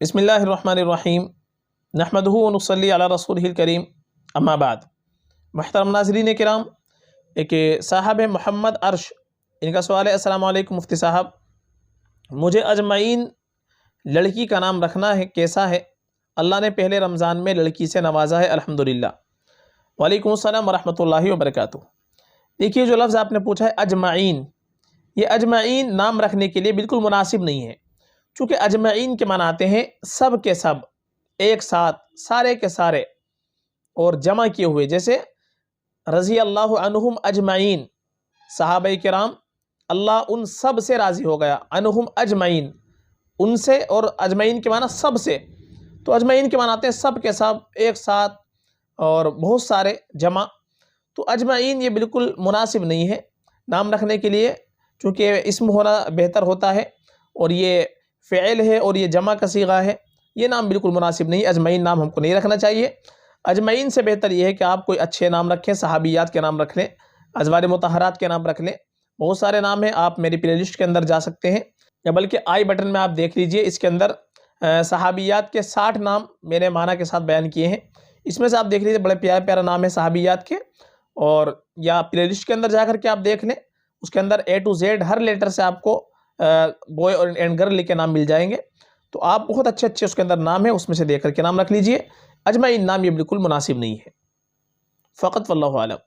बिस्मिल्लाहिर्रहमानिर्रहीम नहमदुहु व नुसल्ली अला रसूलिहिल करीम अम्मा बाद। मुहतरम नाज़रीन किराम, एक साहब मोहम्मद अर्श, इनका सवाल है, अस्सलामु अलैकुम मुफ्ती साहब, मुझे अजमईन लड़की का नाम रखना है, कैसा है? अल्लाह ने पहले रमज़ान में लड़की से नवाजा है, अल्हम्दुलिल्लाह। वालेकुम अस्सलाम व रहमतुल्लाहि व बरकातुहू। देखिए, जो लफ्ज़ आपने पूछा है अजमईन, ये अजमईन नाम रखने के लिए बिल्कुल मुनासिब नहीं है, चूँकि अजमईन के माने आते हैं सब के सब, एक साथ, सारे के सारे, और जमा किए हुए, जैसे रज़ी अल्लाहु अन्हुम अजमईन, सहाबाए किराम, अल्लाह उन सब से राज़ी हो गया, अन्हुम अजमईन, उनसे, और अजमईन के माना सब से। तो अजमईन के माने आते हैं सब के सब, एक साथ, और बहुत सारे, जमा। तो अजमईन ये बिल्कुल मुनासिब नहीं है नाम रखने के लिए, चूँकि इस्म होना बेहतर होता है, और ये फ़ेल है और ये जमा का सीगा है, ये नाम बिल्कुल मुनासिब नहीं। अजमईन नाम हमको नहीं रखना चाहिए। अजमईन से बेहतर ये है कि आप कोई अच्छे नाम रखें, सहाबियात के नाम रख लें, अज़वाज मुतहरात के नाम रख लें। बहुत सारे नाम हैं, आप मेरी प्ले लिस्ट के अंदर जा सकते हैं, या बल्कि आई बटन में आप देख लीजिए, इसके अंदर सहाबियात के 60 नाम मैंने माना के साथ बयान किए हैं। इसमें से आप देख लीजिए, बड़े प्यारे प्यारे नाम है सहाबियात के, और या प्ले लिस्ट के अंदर जा कर के आप देख लें, उसके अंदर A to Z हर लेटर से आपको बॉय और एंड गर्ल के नाम मिल जाएंगे। तो आप बहुत अच्छे अच्छे उसके अंदर नाम है, उसमें से देख करके नाम रख लीजिए। अजमईन नाम ये बिल्कुल मुनासिब नहीं है। फ़कत वल्लाहु आलम।